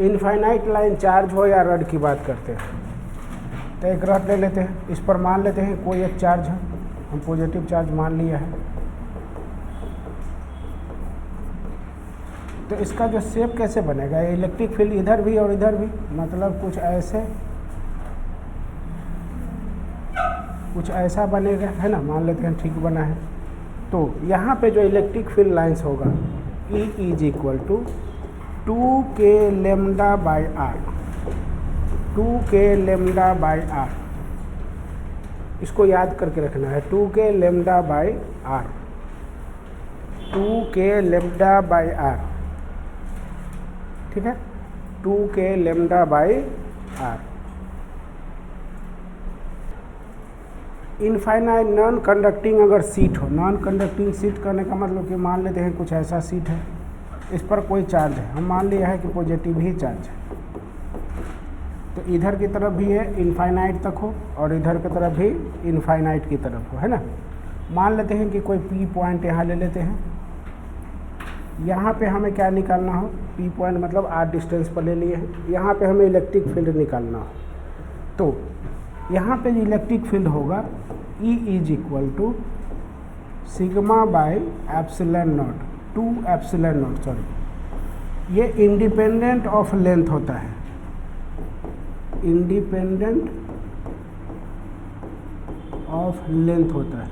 Infinite line charge हो या rod की बात करते हैं, तो एक रड ले लेते हैं, इस पर मान लेते हैं कोई एक चार्ज है, हम पॉजिटिव चार्ज मान लिया है। तो इसका जो शेप कैसे बनेगा, इलेक्ट्रिक फील्ड इधर भी और इधर भी, मतलब कुछ ऐसा बनेगा, है ना, मान लेते हैं ठीक बना है। तो यहाँ पे जो इलेक्ट्रिक फील्ड लाइंस होगा E is equal to 2k lambda by R, 2k lambda by R, इसको याद करके रखना है, 2k lambda by R, 2k lambda by R, ठीक है, 2k lambda by R. Infinite non conducting अगर सीट हो, नॉन कंडक्टिंग सीट करने का मतलब कि मान लेते हैं कुछ ऐसा सीट है, इस पर कोई चार्ज है, हम मान लिया है कि पॉजिटिव ही चार्ज है, तो इधर की तरफ भी है इनफाइनाइट तक हो और इधर की तरफ भी इनफाइनाइट की तरफ हो, है ना। मान लेते हैं कि कोई P पॉइंट यहाँ ले लेते हैं, यहाँ पे हमें क्या निकालना हो, P पॉइंट मतलब R डिस्टेंस पर ले लिए हैं, यहाँ पे हमें इलेक्ट्रिक फील्ड निकालना हो। तो यहाँ पे जो इलेक्ट्रिक फील्ड होगा E is equal to sigma by epsilon naught, 2 epsilon naught, sorry, ये इंडिपेंडेंट ऑफ लेंथ होता है, इंडिपेंडेंट ऑफ लेंथ होता है,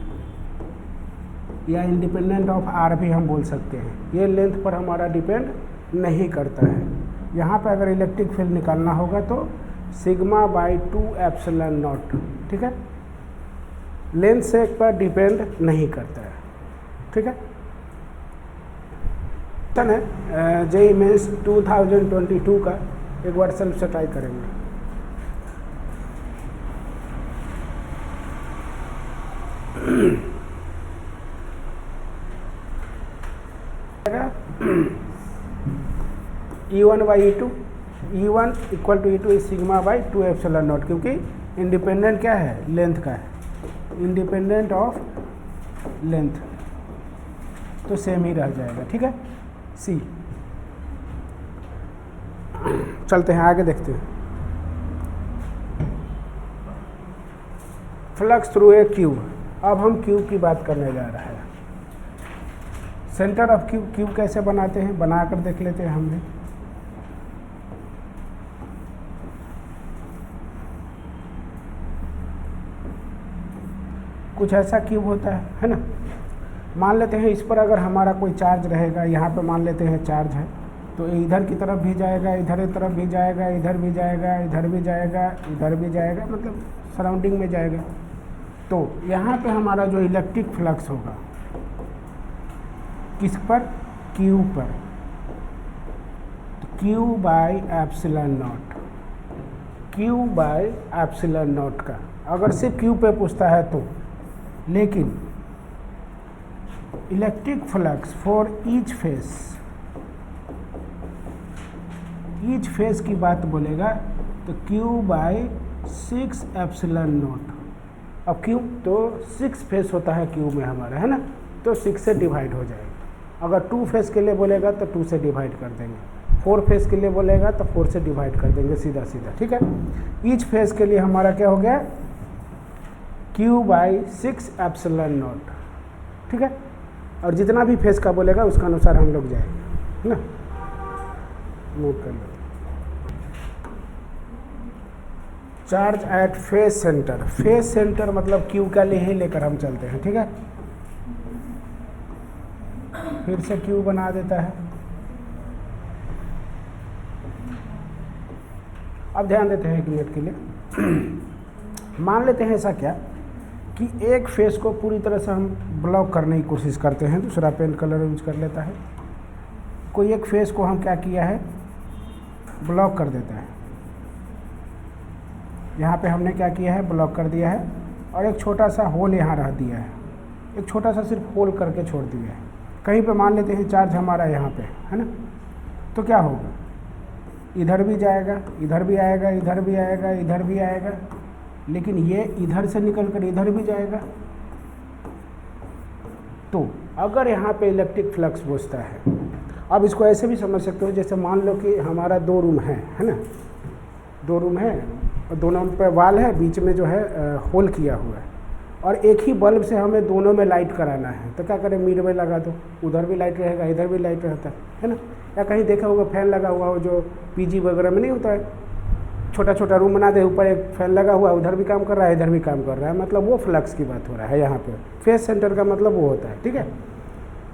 या इंडिपेंडेंट ऑफ आर भी हम बोल सकते हैं, ये लेंथ पर हमारा डिपेंड नहीं करता है। यहाँ पे अगर इलेक्ट्रिक फील्ड निकालना होगा तो सिग्मा बाई 2 एप्सिलॉन नॉट, ठीक है, लेंथ से पर डिपेंड नहीं करता है, ठीक है। तन है जेईई मेंस 2022 का, एक बार सेल्फ से ट्राई करेंगे। E1 by E2, E1 equal to E2 is sigma by 2 epsilon naught, क्योंकि इंडिपेंडेंट क्या है, लेंथ का है, इंडिपेंडेंट ऑफ लेंथ, तो सेम ही रह जाएगा, ठीक है। सी, चलते हैं आगे देखते हैं। फ्लक्स थ्रू ए क्यूब, अब हम क्यूब की बात करने जा रहे हैं। सेंटर ऑफ क्यूब, क्यूब कैसे बनाते हैं, बनाकर देख लेते हैं हम भी। कुछ ऐसा क्यूब होता है ना, मान लेते हैं इस पर अगर हमारा कोई चार्ज रहेगा, यहाँ पे मान लेते हैं चार्ज है, तो इधर की तरफ भी जाएगा, इधर की तरफ भी जाएगा, इधर भी जाएगा, इधर भी जाएगा, इधर भी जाएगा, मतलब सराउंडिंग में जाएगा। तो यहाँ पे हमारा जो इलेक्ट्रिक फ्लक्स होगा किस पर, क्यू पर, तो Q by epsilon not, Q by epsilon not का, अगर सिर्फ क्यू पे पूछता है तो। लेकिन electric flux for each face की बात बोलेगा तो क्यू बाई 6 एप्सिलॉन नॉट। अब क्यू तो 6 फेस होता है क्यू में हमारा, है ना, तो 6 से डिवाइड हो जाएगा। अगर 2 फेस के लिए बोलेगा तो 2 से डिवाइड कर देंगे, 4 फेस के लिए बोलेगा तो 4 से डिवाइड कर देंगे, सीधा सीधा, ठीक है। ईच फेस के लिए हमारा क्या हो गया, क्यू बाई 6 एप्सिलॉन नॉट, ठीक है। और जितना भी फेस का बोलेगा उसका अनुसार हम लोग जाएंगे, है ना, नोट कर लो। Charge at face centre, face centre मतलब क्यू का लिए ही लेकर हम चलते हैं, ठीक है। फिर से क्यू बना देता है। अब ध्यान देते हैं एक मिनट के लिए। मान लेते हैं ऐसा क्या कि एक फेस को पूरी तरह से हम ब्लॉक करने की कोशिश करते हैं, दूसरा पेन कलर यूज कर लेता है। कोई एक फेस को हम क्या किया है, ब्लॉक कर देता है। यहाँ पे हमने क्या किया है, ब्लॉक कर दिया है और एक छोटा सा होल यहाँ रख दिया है, एक छोटा सा सिर्फ होल करके छोड़ दिया है। कहीं पे मान लेते हैं चार्ज हमारा यहाँ पे है ना, तो क्या होगा, इधर भी जाएगा, इधर भी आएगा, इधर भी आएगा, इधर भी आएगा, लेकिन ये इधर से निकल कर इधर भी जाएगा। तो अगर यहाँ पे इलेक्ट्रिक फ्लक्स बचता है अब इसको ऐसे भी समझ सकते हो, जैसे मान लो कि हमारा 2 रूम है ना, 2 रूम है और दोनों पे वाल है, बीच में जो है होल किया हुआ है, और एक ही बल्ब से हमें दोनों में लाइट कराना है, तो क्या करें, मिड में लगा दो, उधर भी लाइट रहेगा, इधर भी लाइट रहता है ना। या कहीं देखा होगा फैन लगा हुआ हो, जो पीजी वगैरह में नहीं होता है, छोटा छोटा रूम बना दे, ऊपर एक फैन लगा हुआ है, उधर भी काम कर रहा है, इधर भी काम कर रहा है, मतलब वो फ्लक्स की बात हो रहा है यहाँ पे। फेस सेंटर का मतलब वो होता है, ठीक है।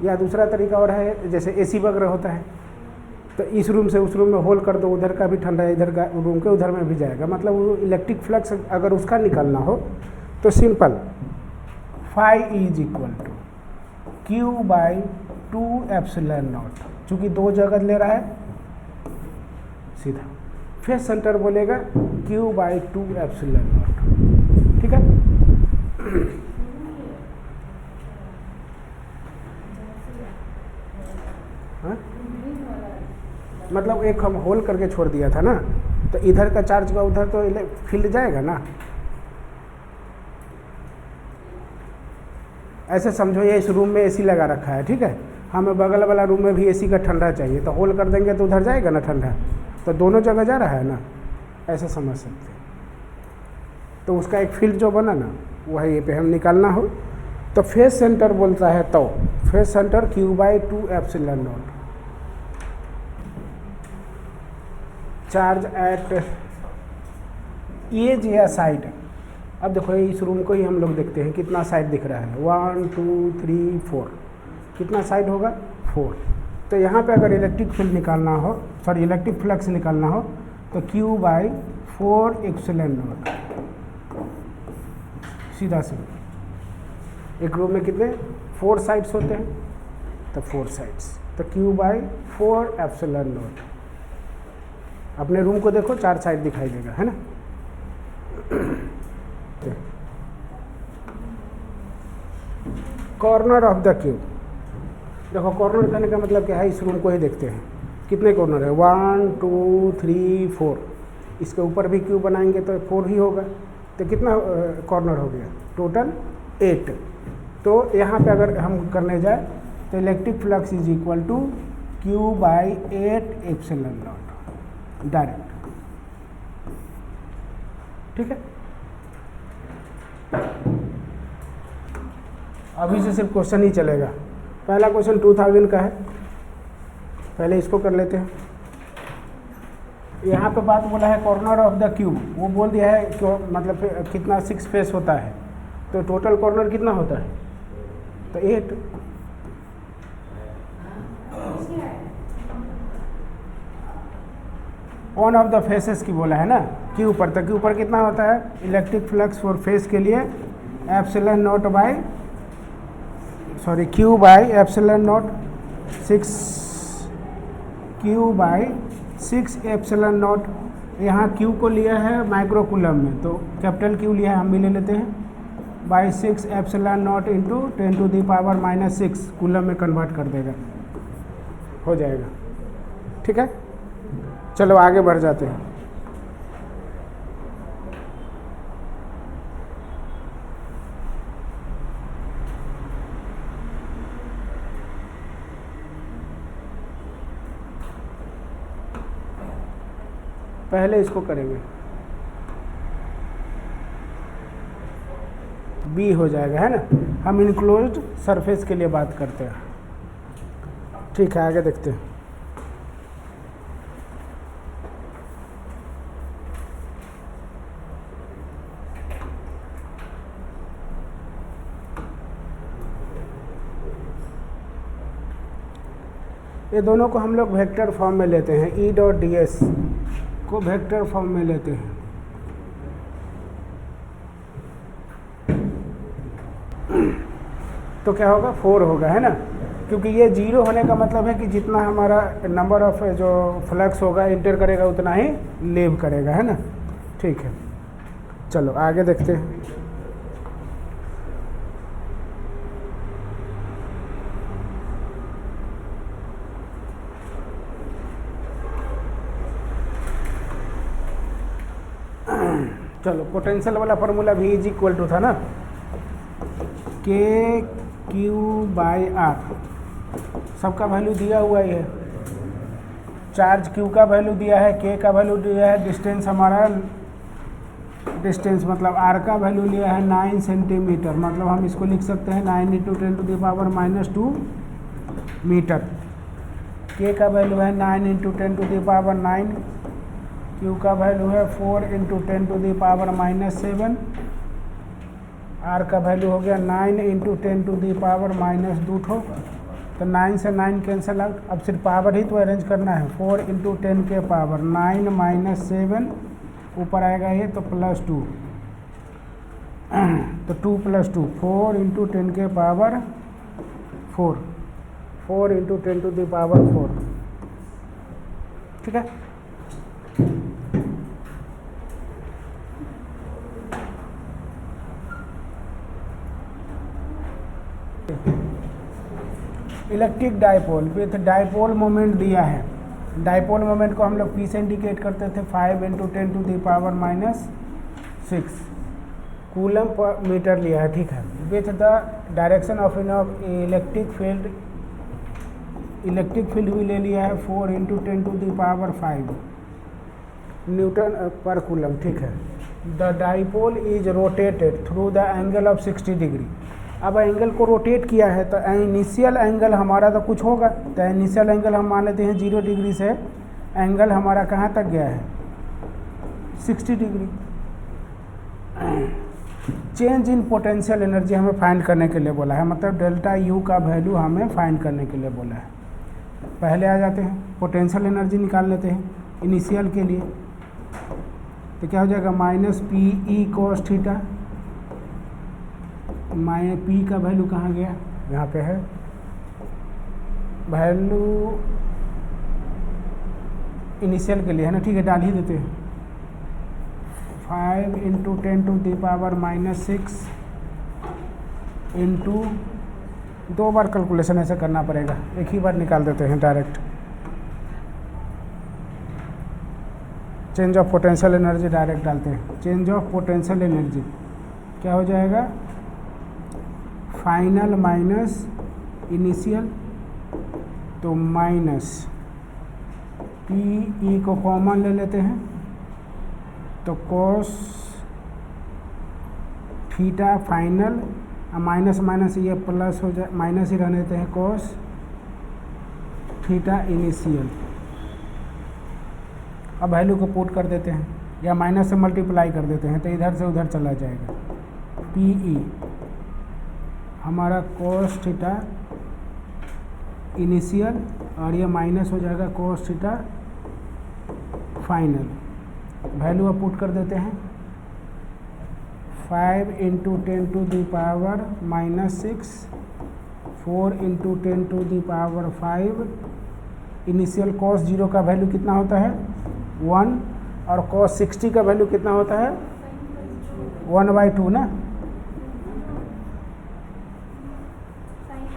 या दूसरा तरीका और है, जैसे एसी वगैरह होता है, तो इस रूम से उस रूम में होल कर दो, उधर का भी ठंडा है, इधर का रूम के उधर में भी जाएगा, मतलब वो इलेक्ट्रिक फ्लक्स अगर उसका निकालना हो तो simple phi is equal to Q/2ε0, चूँकि 2 जगह ले रहा है सीधा, फेस सेंटर बोलेगा Q/2ε0, ठीक है। हाँ? मतलब एक हम होल करके छोड़ दिया था ना, तो इधर का चार्ज का उधर तो फील्ड जाएगा ना। ऐसे समझो ये इस रूम में एसी लगा रखा है, ठीक है, हमें बगल वाला रूम में भी एसी का ठंडा चाहिए, तो होल कर देंगे तो उधर जाएगा ना ठंडा, तो दोनों जगह जा रहा है ना, ऐसे समझ सकते हैं। तो उसका एक फील्ड जो बना ना, वही ये पे हम निकालना हो, तो फेस सेंटर बोलता है, तो face centre Q/2ε0, charge at edge या साइड। अब देखो इस रूम को ही हम लोग देखते हैं, कितना साइड दिख रहा है, 1 2 3 4, कितना साइड होगा 4। तो यहाँ पे अगर इलेक्ट्रिक फील्ड निकालना हो, सॉरी इलेक्ट्रिक फ्लक्स निकालना हो, तो Q/4ε0, सीधा सीधा। एक रूम में कितने 4 साइड्स होते हैं, तो 4 साइड्स, तो Q/4ε0। अपने रूम को देखो, 4 साइड दिखाई देगा, है ना। कॉर्नर ऑफ द क्यूब, देखो कॉर्नर करने का मतलब क्या है, इस रूम को ही देखते हैं, कितने कॉर्नर है, 1 2 3 4, इसके ऊपर भी क्यूब बनाएंगे तो 4 ही होगा, तो कितना कॉर्नर हो गया टोटल 8। तो यहाँ पे अगर हम करने जाए तो electric flux is equal to Q/8ε0 direct, ठीक है। अभी से सिर्फ क्वेश्चन ही चलेगा। पहला क्वेश्चन 2000 का है, पहले इसको कर लेते हैं। यहाँ पे बात बोला है कॉर्नर ऑफ द क्यूब, वो बोल दिया है क्यों, मतलब कितना 6 फेस होता है, तो टोटल कॉर्नर कितना होता है, तो 8। ऑन ऑफ द फेसेस की बोला है ना, क्यू पर, तो क्यू पर कितना होता है, इलेक्ट्रिक फ्लक्स फॉर फेस के लिए Q/ε0 6ε0। यहाँ Q को लिया है माइक्रो कूलम में, तो कैपिटल Q लिया है, हम भी ले लेते हैं, बाई 6ε0 इंटू 10⁻⁻6 कूलम में कन्वर्ट कर देगा, हो जाएगा, ठीक है। चलो आगे बढ़ जाते हैं। पहले इसको करेंगे, B हो जाएगा, है ना। हम इनक्लोज्ड सरफेस के लिए बात करते हैं, ठीक है, आगे देखते हैं। ये दोनों को हम लोग वेक्टर फॉर्म में लेते हैं, E.ds को वेक्टर फॉर्म में लेते हैं। तो क्या होगा 4 होगा, है ना, क्योंकि ये 0 होने का मतलब है कि जितना हमारा नंबर ऑफ जो फ्लक्स होगा इंटर करेगा उतना ही लीव करेगा, है ना, ठीक है। चलो आगे देखते हैं। चलो पोटेंशियल वाला formula V is equal to था ना, KQ/R, सबका वैल्यू दिया हुआ ही है, चार्ज क्यू का वैल्यू दिया है, के का वैल्यू दिया है, डिस्टेंस हमारा डिस्टेंस मतलब आर का वैल्यू लिया है 9 सेंटीमीटर, मतलब हम इसको लिख सकते हैं 9 × 10⁻⁻2 मीटर। के का वैल्यू है 9 × 10⁻9, क्यू का वैल्यू है 4 × 10⁻7, आर का वैल्यू हो गया 9 × 10⁻2, तो 9 से 9 कैंसिल आउट। अब सिर्फ पावर ही तो अरेंज करना है, 4 × 10 के पावर 9 - 7, ऊपर आएगा ये तो +2, तो 2 + 2 4 × 10 के पावर 4, 4 × 10⁻4, ठीक है। Electric dipole with dipole moment दिया है। डाइपोल मोमेंट को हम लोग पी से इंडिकेट करते थे, 5 × 10⁻6 कूलम पर मीटर लिया है, ठीक है। With the direction of electric field भी ले लिया है 4 × 10⁵ न्यूटन पर कूलम, ठीक है। The dipole is rotated through the angle of 60 degree. अब एंगल को रोटेट किया है तो इनिशियल एंगल हमारा तो कुछ होगा, तो इनिशियल एंगल हम मान लेते हैं 0 डिग्री से एंगल हमारा कहाँ तक गया है 60 degree. Change in potential energy हमें फाइंड करने के लिए बोला है, मतलब डेल्टा यू का वैल्यू हमें फाइंड करने के लिए बोला है। पहले आ जाते हैं पोटेंशियल एनर्जी निकाल लेते हैं इनिशियल के लिए, तो क्या हो जाएगा -PE cos थीटा, पी का वैल्यू कहाँ गया, यहाँ पे है वैल्यू इनिशियल के लिए है ना, ठीक है, डाल ही देते हैं। 5 × 10⁻6 इंटू 2 बार कैलकुलेशन ऐसे करना पड़ेगा, एक ही बार निकाल देते हैं direct. Change of potential energy direct डालते हैं। चेंज ऑफ पोटेंशियल एनर्जी क्या हो जाएगा, फाइनल माइनस इनिशियल, तो माइनस PE को कॉमन ले लेते हैं, तो cos theta final, minus minus ये प्लस हो जाए, माइनस ही रहने देते हैं, cos थीटा इनिशियल। अब वैल्यू को पुट कर देते हैं या माइनस से मल्टीप्लाई कर देते हैं, तो इधर से उधर चला जाएगा। PE हमारा cos थीटा इनिशियल और ये माइनस हो जाएगा cos थीटा फाइनल। वैल्यू अब पुट कर देते हैं, 5 × 10⁻6, 4 × 10⁵, इनिशियल cos 0 का वैल्यू कितना होता है 1, और cos 60 का वैल्यू कितना होता है 1/2 ना,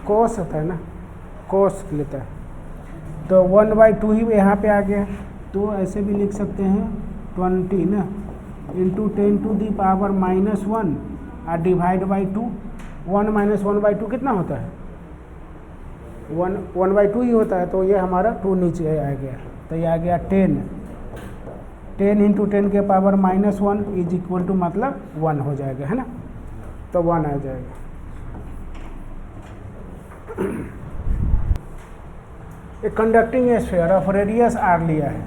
cos होता है ना, cos लेता है, तो 1/2 ही यहाँ पे आ गया, तो ऐसे भी लिख सकते हैं 20 ना इंटू 10⁻⁻1 और डिवाइड बाई 2। 1 - 1/2 कितना होता है 1/2 ही होता है, तो ये हमारा 2 नीचे आ गया, तो ये आ गया 10 × 10⁻1 इज इक्वल टू मतलब 1 हो जाएगा, है ना, तो 1 आ जाएगा। A conducting sphere of radius r लिया है,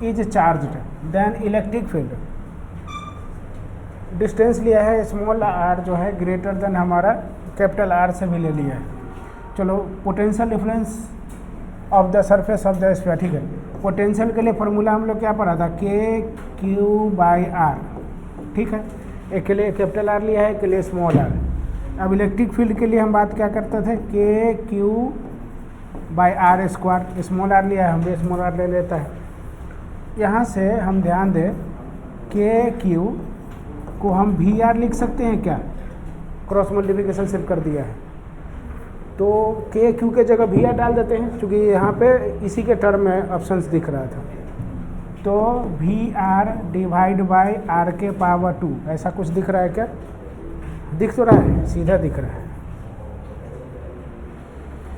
is charged, then electric field distance लिया है स्मॉल r जो है ग्रेटर देन हमारा कैपिटल R से भी ले लिया है। चलो potential difference of the surface of the sphere, ठीक है। पोटेंशियल के लिए फॉर्मूला हम लोग क्या पढ़ा था, KQ/R, ठीक है। एक के लिए कैपिटल R लिया है, एक के लिए स्मॉल r। अब इलेक्ट्रिक फील्ड के लिए हम बात क्या करते थे, KQ/R², स्मॉल r लिया है, हम भी स्मॉल r ले लेता है। यहाँ से हम ध्यान दें KQ को हम VR लिख सकते हैं क्या, क्रॉस मल्टीप्लिकेशन सिर्फ कर दिया है, तो KQ के जगह VR डाल देते हैं, क्योंकि यहाँ पे इसी के टर्म में ऑप्शंस दिख रहा था, तो VR / R⁻², ऐसा कुछ दिख रहा है क्या, दिख तो रहा है, सीधा दिख रहा है।